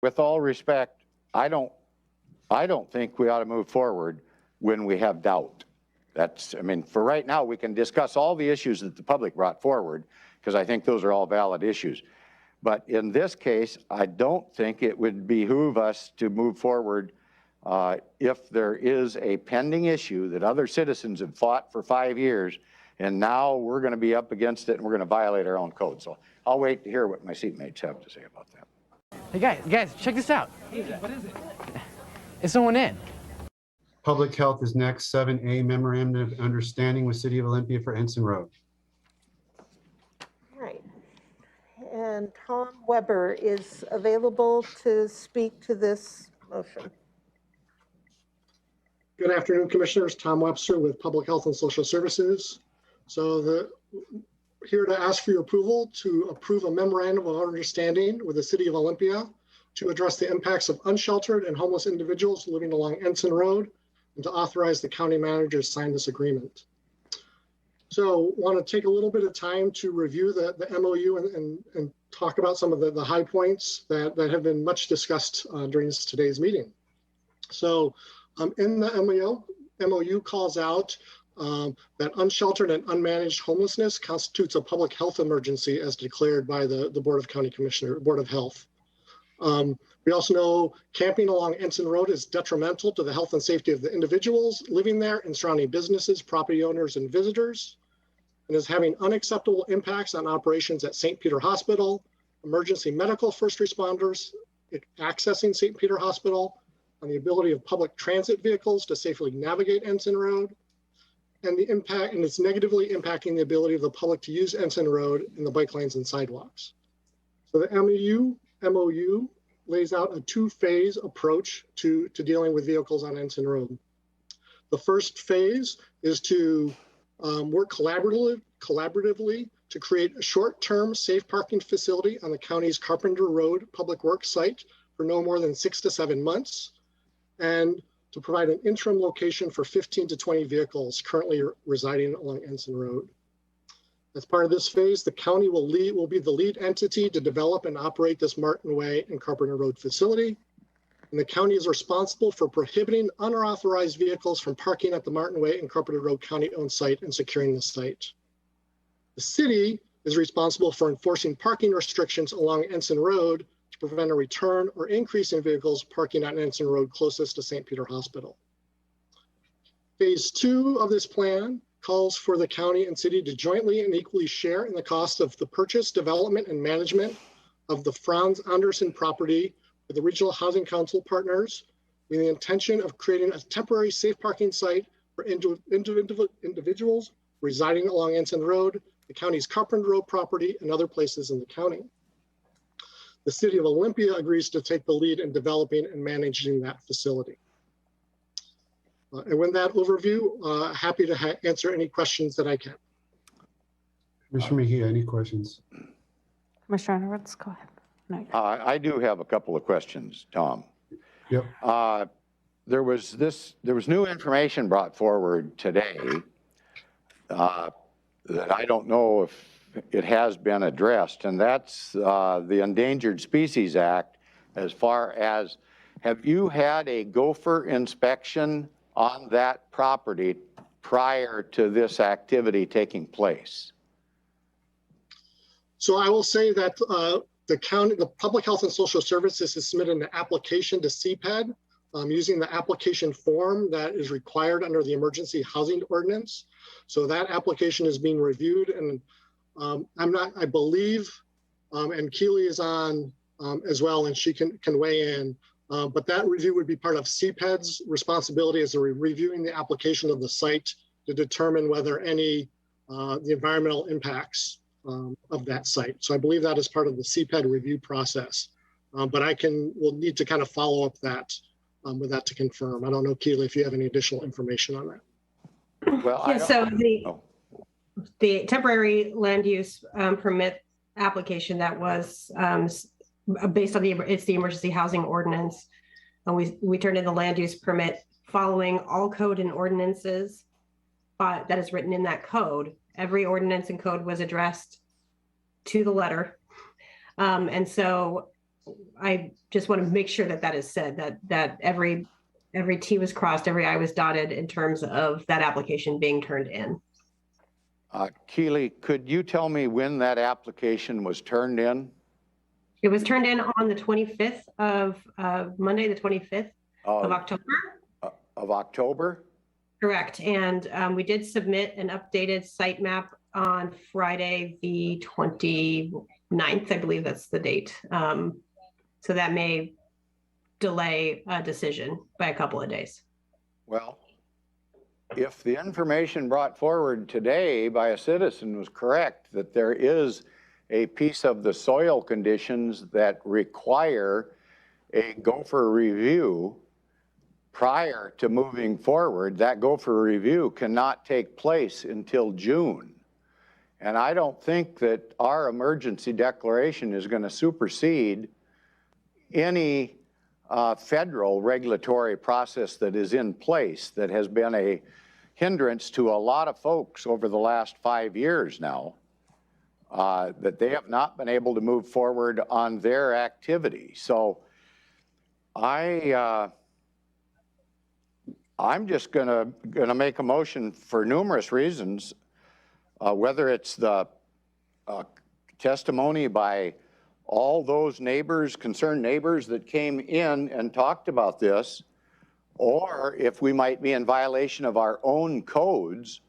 with all respect, I don't think we ought to move forward when we have doubt. That's, I mean, for right now, we can discuss all the issues that the public brought forward, because I think those are all valid issues. But in this case, I don't think it would behoove us to move forward if there is a pending issue that other citizens have fought for 5 years, and now we're going to be up against it and we're going to violate our own code. So I'll wait to hear what my seatmates have to say about that. Hey guys, check this out. What is it? Is someone in? Public Health is next. 7A, memorandum of understanding with City of Olympia for Ensign Road. All right. And Tom Weber is available to speak to this motion. Good afternoon, Commissioners. Tom Webster with Public Health and Social Services. So here to ask for your approval to approve a memorandum of understanding with the City of Olympia to address the impacts of unsheltered and homeless individuals living along Ensign Road, and to authorize the county manager to sign this agreement. So want to take a little bit of time to review the MOU and talk about some of the high points that have been much discussed during today's meeting. So in the MOU calls out that unsheltered and unmanaged homelessness constitutes a public health emergency as declared by the Board of County Commissioners, Board of Health. We also know camping along Ensign Road is detrimental to the health and safety of the individuals living there and surrounding businesses, property owners, and visitors, and is having unacceptable impacts on operations at St. Peter Hospital, emergency medical first responders accessing St. Peter Hospital, on the ability of public transit vehicles to safely navigate Ensign Road, and it's negatively impacting the ability of the public to use Ensign Road and the bike lanes and sidewalks. So the MOU lays out a two-phase approach to dealing with vehicles on Ensign Road. The first phase is to work collaboratively to create a short-term safe parking facility on the county's Carpenter Road Public Works site for no more than 6 to 7 months, and to provide an interim location for 15 to 20 vehicles currently residing along Ensign Road. As part of this phase, the county will be the lead entity to develop and operate this Martin Way and Carpenter Road facility. And the county is responsible for prohibiting unauthorized vehicles from parking at the Martin Way and Carpenter Road county-owned site and securing the site. The city is responsible for enforcing parking restrictions along Ensign Road to prevent a return or increase in vehicles parking on Ensign Road closest to St. Peter Hospital. Phase 2 of this plan calls for the county and city to jointly and equally share in the cost of the purchase, development, and management of the Franz Anderson property with the Regional Housing Council partners, with the intention of creating a temporary safe parking site for individuals residing along Ensign Road, the county's Carpenter Road property, and other places in the county. The City of Olympia agrees to take the lead in developing and managing that facility. And with that overview, happy to answer any questions that I can. Commissioner Mejia, any questions? Commissioner Edwards, go ahead. No, I do have a couple of questions, Tom. Yep. There was new information brought forward today that I don't know if it has been addressed, and that's the Endangered Species Act. As far as, have you had a gopher inspection on that property prior to this activity taking place? So I will say that the Public Health and Social Services has submitted an application to CPED using the application form that is required under the Emergency Housing Ordinance. So that application is being reviewed, and I believe, and Keely is on as well, and she can weigh in. But that review would be part of CPED's responsibility as they're reviewing the application of the site to determine whether any the environmental impacts of that site. So I believe that is part of the CPED review process. But we'll need to kind of follow up that with that to confirm. I don't know, Keely, if you have any additional information on that. Well, yeah, so the temporary land use permit application that was based on it's the emergency housing ordinance, and we turned in the land use permit following all code and ordinances that is written in that code. Every ordinance and code was addressed to the letter, and so I just want to make sure that that is said, that every T was crossed, every I was dotted in terms of that application being turned in. Keely, could you tell me when that application was turned in? It was turned in on the 25th of Monday, the 25th of October. Of October? Correct. And we did submit an updated site map on Friday, the 29th. I believe that's the date. So that may delay a decision by a couple of days. Well, if the information brought forward today by a citizen was correct, that there is a piece of the soil conditions that require a gopher review prior to moving forward, that gopher review cannot take place until June. And I don't think that our emergency declaration is going to supersede any federal regulatory process that is in place that has been a hindrance to a lot of folks over the last 5 years now, that they have not been able to move forward on their activity. So I'm just gonna make a motion for numerous reasons, whether it's the testimony by all those neighbors, concerned neighbors that came in and talked about this, or if we might be in violation of our own codes.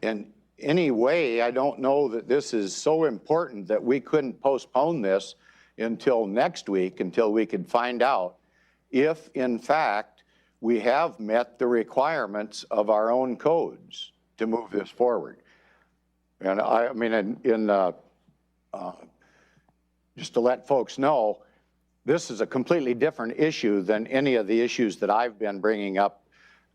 In any way, I don't know that this is so important that we couldn't postpone this until next week, until we could find out if, in fact, we have met the requirements of our own codes to move this forward. And I mean, just to let folks know, this is a completely different issue than any of the issues that I've been bringing up,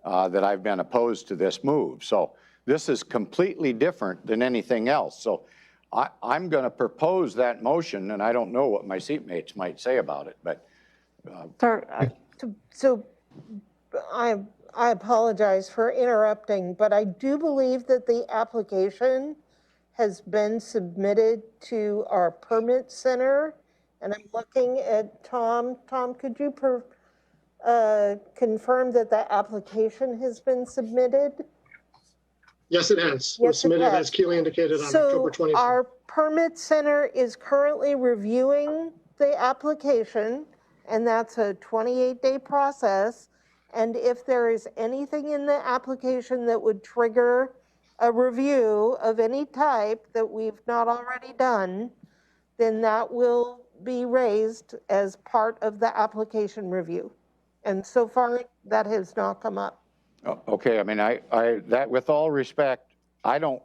that I've been opposed to this move. So this is completely different than anything else. So I'm going to propose that motion, and I don't know what my seatmates might say about it, but. So I apologize for interrupting, but I do believe that the application has been submitted to our permit center. And I'm looking at Tom. Tom, could you confirm that the application has been submitted? Yes, it has. It was submitted, as Keely indicated, on October 20th. So our permit center is currently reviewing the application, and that's a 28-day process. And if there is anything in the application that would trigger a review of any type that we've not already done, then that will be raised as part of the application review. And so far, that has not come up. Okay, I mean, that with all respect, I don't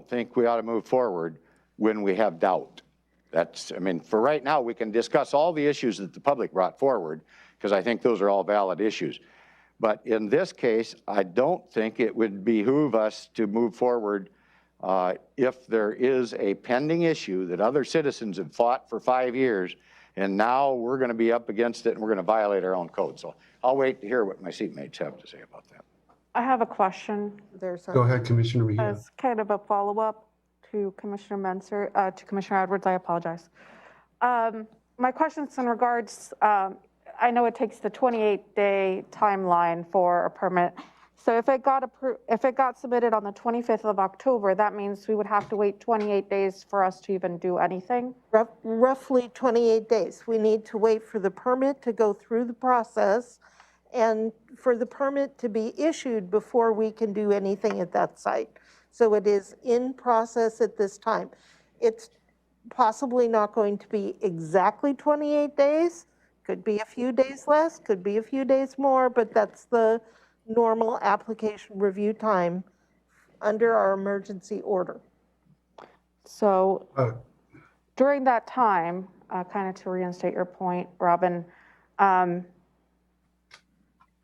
think we ought to move forward when we have doubt. That's, I mean, for right now, we can discuss all the issues that the public brought forward, because I think those are all valid issues. But in this case, I don't think it would behoove us to move forward if there is a pending issue that other citizens have fought for 5 years, and now we're going to be up against it and we're going to violate our own code. So I'll wait to hear what my seatmates have to say about that. I have a question. Go ahead, Commissioner Mejia. As kind of a follow-up to Commissioner Menser, to Commissioner Edwards, I apologize. My question's in regards, I know it takes the 28-day timeline for a permit. So if it got submitted on the 25th of October, that means we would have to wait 28 days for us to even do anything? Roughly 28 days. We need to wait for the permit to go through the process and for the permit to be issued before we can do anything at that site. So it is in process at this time. It's possibly not going to be exactly 28 days. Could be a few days less, could be a few days more, but that's the normal application review time under our emergency order. So during that time, kind of to reinstate your point, Robin,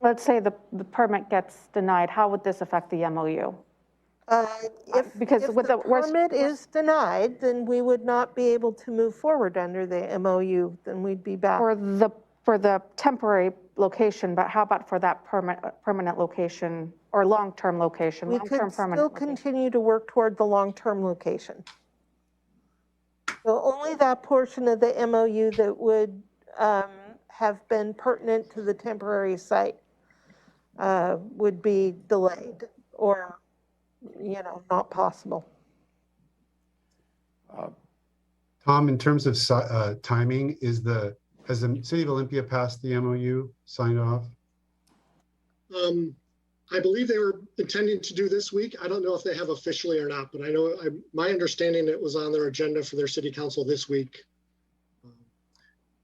let's say the permit gets denied, how would this affect the MOU? If the permit is denied, then we would not be able to move forward under the MOU, then we'd be back. For the temporary location, but how about for that permanent location or long-term location? We could still continue to work toward the long-term location. So only that portion of the MOU that would have been pertinent to the temporary site would be delayed or, not possible. Tom, in terms of timing, has the City of Olympia passed the MOU, signed off? I believe they were intending to do this week. I don't know if they have officially or not, but I know my understanding it was on their agenda for their city council this week.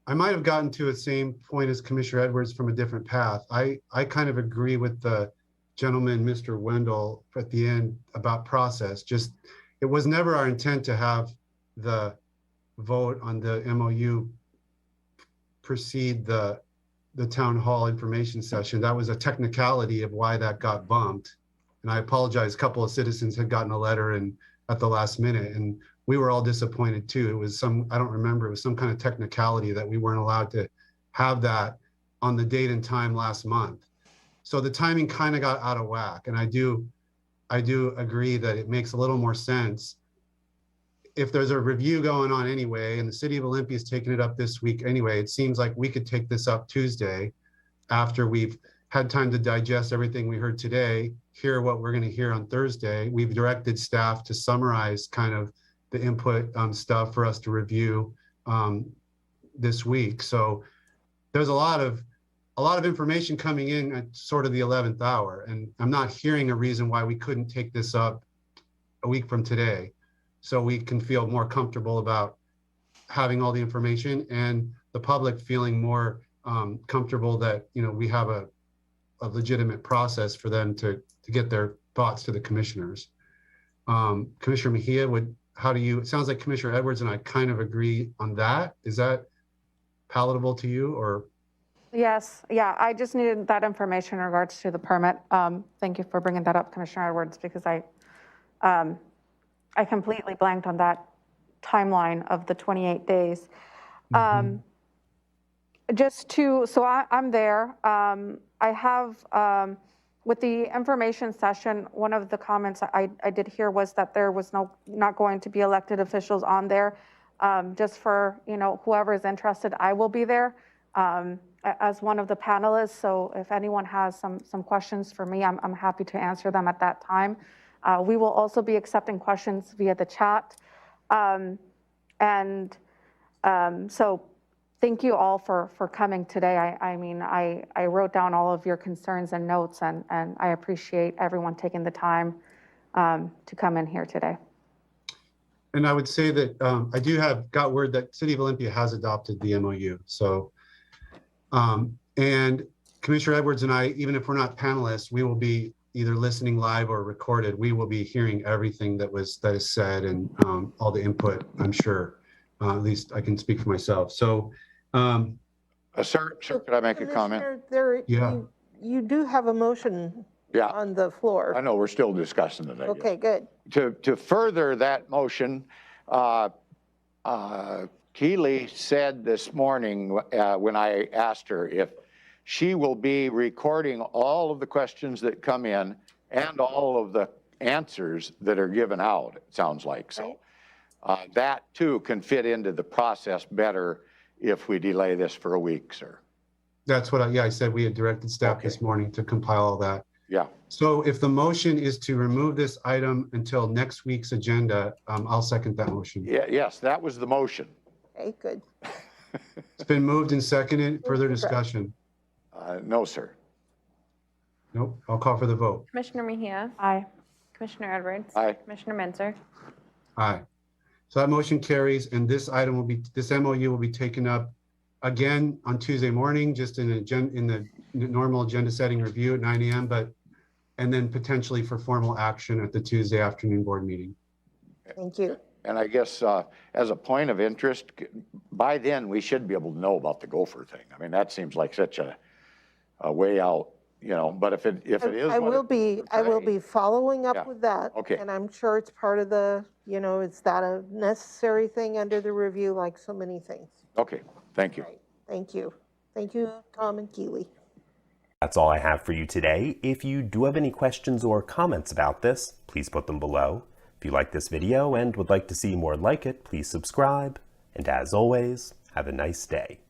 I might have gotten to the same point as Commissioner Edwards from a different path. I kind of agree with the gentleman, Mr. Wendell, at the end about process. Just, it was never our intent to have the vote on the MOU precede the town hall information session. That was a technicality of why that got bumped. And I apologize, a couple of citizens had gotten a letter at the last minute, and we were all disappointed too. It was I don't remember, it was some kind of technicality that we weren't allowed to have that on the date and time last month. So the timing kind of got out of whack. And I do agree that it makes a little more sense if there's a review going on anyway, and the City of Olympia is taking it up this week anyway. It seems like we could take this up Tuesday after we've had time to digest everything we heard today, hear what we're going to hear on Thursday. We've directed staff to summarize kind of the input stuff for us to review this week. So there's a lot of information coming in at sort of the 11th hour, and I'm not hearing a reason why we couldn't take this up a week from today, so we can feel more comfortable about having all the information and the public feeling more comfortable that, we have a legitimate process for them to get their thoughts to the commissioners. Commissioner Mejia, it sounds like Commissioner Edwards and I kind of agree on that. Is that palatable to you, or? Yes, yeah, I just needed that information in regards to the permit. Thank you for bringing that up, Commissioner Edwards, because I completely blanked on that timeline of the 28 days. I'm there. I have, with the information session, one of the comments I did hear was that there was not going to be elected officials on there. Just for, whoever is interested, I will be there as one of the panelists. So if anyone has some questions for me, I'm happy to answer them at that time. We will also be accepting questions via the chat. So thank you all for coming today. I wrote down all of your concerns and notes, and I appreciate everyone taking the time to come in here today. And I would say that I got word that City of Olympia has adopted the MOU. So, and Commissioner Edwards and I, even if we're not panelists, we will be either listening live or recorded. We will be hearing everything that is said, and all the input, I'm sure. At least I can speak for myself. So, Sir, could I make a comment? Yeah. You do have a motion on the floor. I know, we're still discussing it. Okay, good. To further that motion, Keely said this morning when I asked her if she will be recording all of the questions that come in and all of the answers that are given out, it sounds like. So that too can fit into the process better if we delay this for a week, sir. That's what I said. We had directed staff this morning to compile all that. Yeah. So if the motion is to remove this item until next week's agenda, I'll second that motion. Yes, that was the motion. Okay, good. It's been moved and seconded. Further discussion? No, sir. Nope. I'll call for the vote. Commissioner Mejia. Aye. Commissioner Edwards. Aye. Commissioner Menzer. Aye. So that motion carries, and this MOU will be taken up again on Tuesday morning, just in the normal agenda setting review at 9 a.m., and then potentially for formal action at the Tuesday afternoon board meeting. Thank you. And I guess as a point of interest, by then we should be able to know about the gopher thing. I mean, that seems like such a way out, but if it is. I will be following up with that. Okay. And I'm sure it's part of the, it's that a necessary thing under the review, like so many things. Okay, thank you. Right. Thank you. Thank you, Tom and Keely. That's all I have for you today. If you do have any questions or comments about this, please put them below. If you like this video and would like to see more like it, please subscribe. And as always, have a nice day.